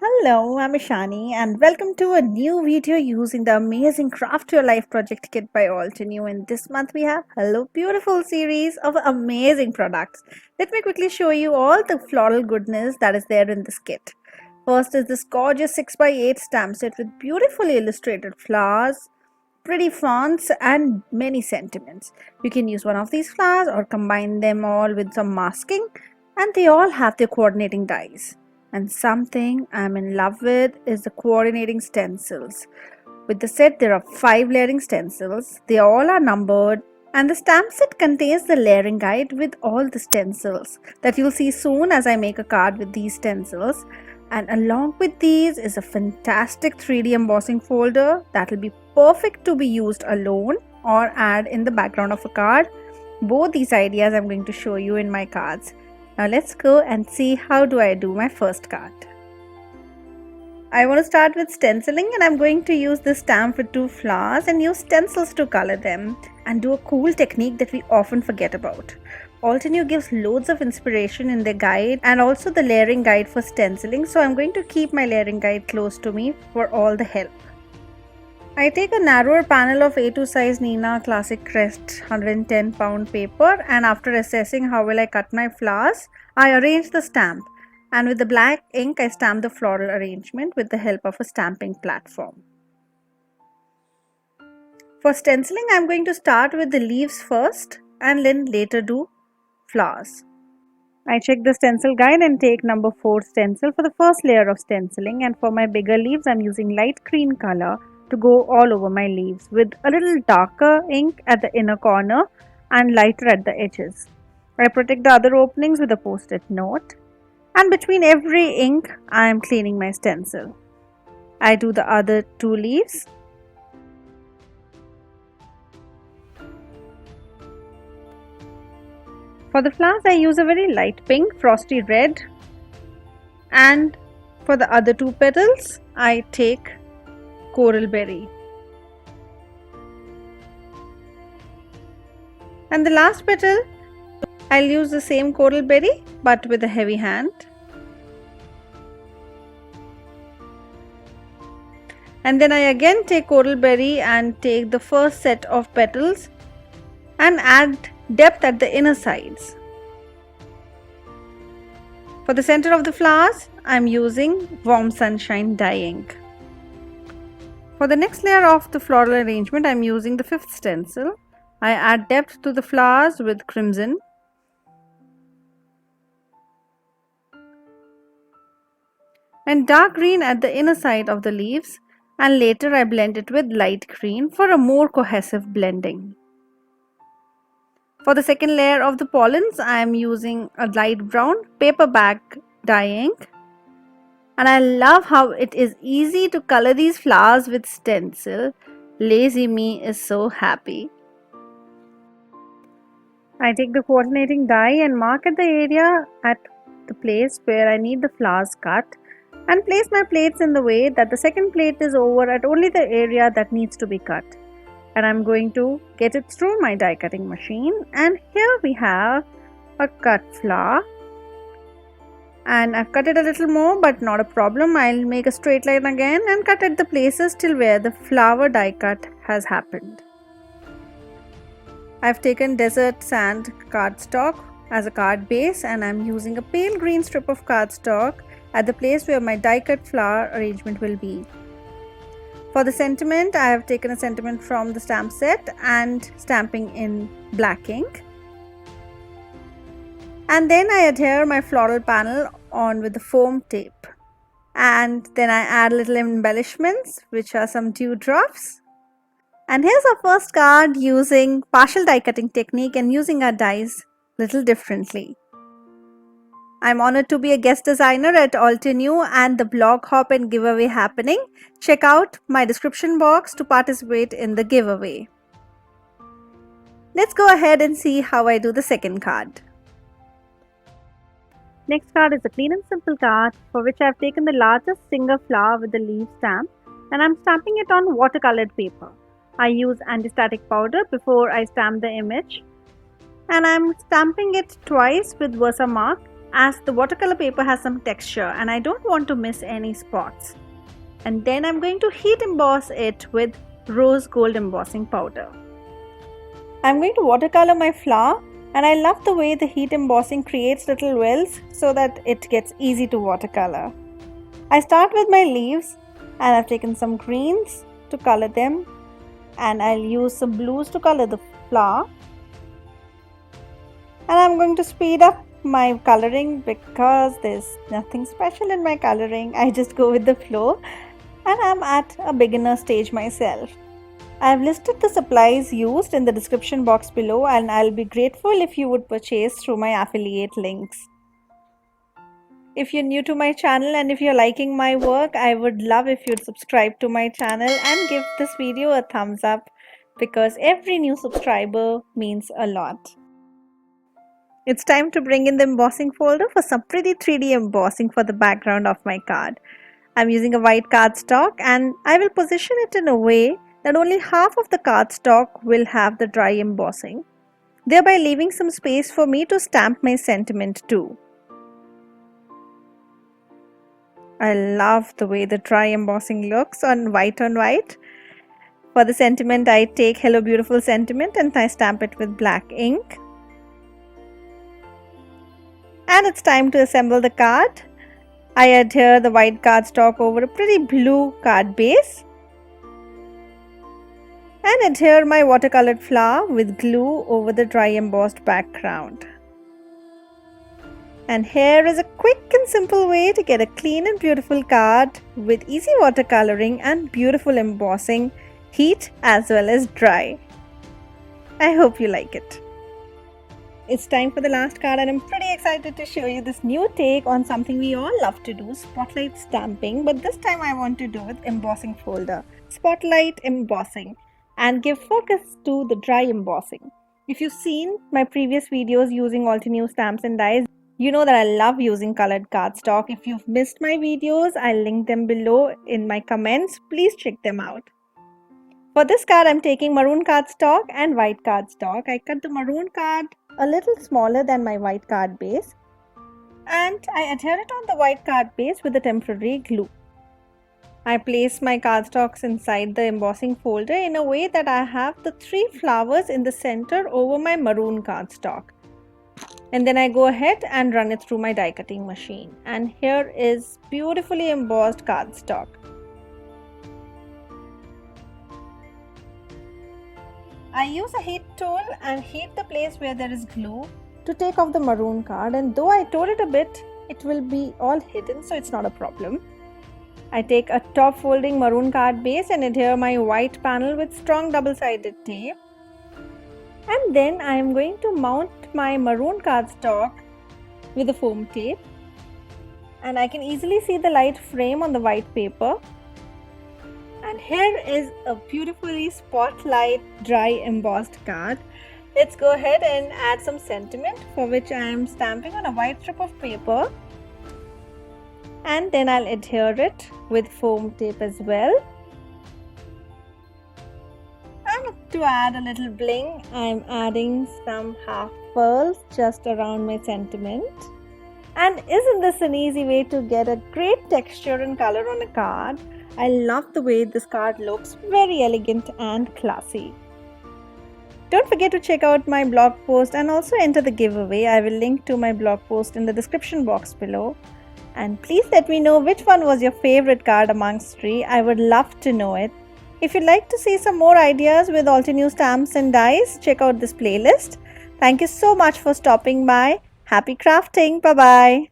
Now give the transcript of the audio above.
Hello, I'm Ishani and welcome to a new video using the amazing Craft Your Life project kit by Altenew. And this month we have Hello Beautiful series of amazing products. Let me quickly show you all the floral goodness that is there in this kit. First is this gorgeous 6x8 stamp set with beautifully illustrated flowers, pretty fonts and many sentiments. You can use one of these flowers or combine them all with some masking, and they all have their coordinating dies. And something I'm in love with is the coordinating stencils. With the set there are 5 layering stencils. They all are numbered, and the stamp set contains the layering guide with all the stencils that you'll see soon as I make a card with these stencils. And along with these is a fantastic 3D embossing folder that will be perfect to be used alone or add in the background of a card. Both these ideas I'm going to show you in my cards. Now let's go and see how do I do my first card. I want to start with stenciling, and I'm going to use this stamp with 2 flowers and use stencils to color them and do a cool technique that we often forget about. Altenew gives loads of inspiration in their guide and also the layering guide for stenciling, so I'm going to keep my layering guide close to me for all the help. I take a narrower panel of A2 size Nina Classic Crest 110 pound paper, and after assessing how well I cut my flowers, I arrange the stamp, and with the black ink I stamp the floral arrangement with the help of a stamping platform. For stenciling, I am going to start with the leaves first and then later do flowers. I check the stencil guide and take number 4 stencil for the first layer of stenciling, and for my bigger leaves I am using light green color to go all over my leaves with a little darker ink at the inner corner and lighter at the edges. I protect the other openings with a post-it note, and between every ink I am cleaning my stencil. I do the other 2 leaves. For the flowers I use a very light pink, frosty red, and for the other 2 petals I take coral berry. And the last petal I'll use the same coral berry but with a heavy hand. And then I again take coral berry and take the first set of petals and add depth at the inner sides. For the center of the flowers, I am using Warm Sunshine dye ink. For the next layer of the floral arrangement, I am using the 5th stencil. I add depth to the flowers with crimson. And dark green at the inner side of the leaves, and later I blend it with light green for a more cohesive blending. For the second layer of the pollens, I am using a light brown paperback dye ink, and I love how it is easy to color these flowers with stencil. Lazy me is so happy. I take the coordinating die and mark at the area at the place where I need the flowers cut, and place my plates in the way that the second plate is over at only the area that needs to be cut. And I'm going to get it through my die cutting machine, and here we have a cut flower, and I've cut it a little more, but not a problem. I'll make a straight line again and cut at the places till where the flower die cut has happened. I've taken desert sand cardstock as a card base, and I'm using a pale green strip of cardstock at the place where my die cut flower arrangement will be. For the sentiment, I have taken a sentiment from the stamp set and stamping in black ink. And then I adhere my floral panel on with the foam tape. And then I add little embellishments, which are some dewdrops. And here's our first card using partial die cutting technique and using our dies little differently. I'm honored to be a guest designer at Altenew and the blog hop and giveaway happening. Check out my description box to participate in the giveaway. Let's go ahead and see how I do the second card. Next card is a clean and simple card for which I've taken the largest single flower with the leaf stamp, and I'm stamping it on watercolored paper. I use anti-static powder before I stamp the image, and I'm stamping it twice with Versamark as the watercolor paper has some texture and I don't want to miss any spots. And then I'm going to heat emboss it with rose gold embossing powder. I'm going to watercolor my flower, and I love the way the heat embossing creates little wells so that it gets easy to watercolor. I start with my leaves and I've taken some greens to color them, and I'll use some blues to color the flower. And I'm going to speed up my coloring because there's nothing special in my coloring. I just go with the flow, and I'm at a beginner stage myself. I've listed the supplies used in the description box below, and I'll be grateful if you would purchase through my affiliate links. If you're new to my channel and if you're liking my work, I would love if you'd subscribe to my channel and give this video a thumbs up, because every new subscriber means a lot. It's time to bring in the embossing folder for some pretty 3D embossing for the background of my card. I'm using a white cardstock, and I will position it in a way that only half of the cardstock will have the dry embossing, thereby leaving some space for me to stamp my sentiment too. I love the way the dry embossing looks on white. For the sentiment, I take Hello Beautiful sentiment and I stamp it with black ink. And it's time to assemble the card. I adhere the white cardstock over a pretty blue card base and adhere my watercolored flower with glue over the dry embossed background. And here is a quick and simple way to get a clean and beautiful card with easy watercoloring and beautiful embossing, heat as well as dry. I hope you like it. It's time for the last card, and I'm pretty excited to show you this new take on something we all love to do, spotlight stamping, but this time I want to do with embossing folder, spotlight embossing, and give focus to the dry embossing. If you've seen my previous videos using Altenew stamps and dies, you know that I love using colored cardstock. If you've missed my videos, I'll link them below in my comments. Please check them out. For this card, I'm taking maroon cardstock and white cardstock. I cut the maroon card a little smaller than my white card base, and I adhere it on the white card base with a temporary glue. I place my cardstocks inside the embossing folder in a way that I have the 3 flowers in the center over my maroon cardstock. And then I go ahead and run it through my die cutting machine. And here is beautifully embossed cardstock. I use a heat tool and heat the place where there is glue to take off the maroon card, and though I tore it a bit, it will be all hidden, so it's not a problem. I take a top folding maroon card base and adhere my white panel with strong double-sided tape. And then I am going to mount my maroon cardstock with a foam tape, and I can easily see the light frame on the white paper. And here is a beautifully spotlight dry embossed card. Let's go ahead and add some sentiment, for which I am stamping on a white strip of paper, and then I'll adhere it with foam tape as well. And to add a little bling, I'm adding some half pearls just around my sentiment. And isn't this an easy way to get a great texture and color on a card? I love the way this card looks, very elegant and classy. Don't forget to check out my blog post and also enter the giveaway. I will link to my blog post in the description box below. And please let me know which one was your favorite card amongst 3. I would love to know it. If you'd like to see some more ideas with Altenew stamps and dies, check out this playlist. Thank you so much for stopping by. Happy crafting. Bye-bye.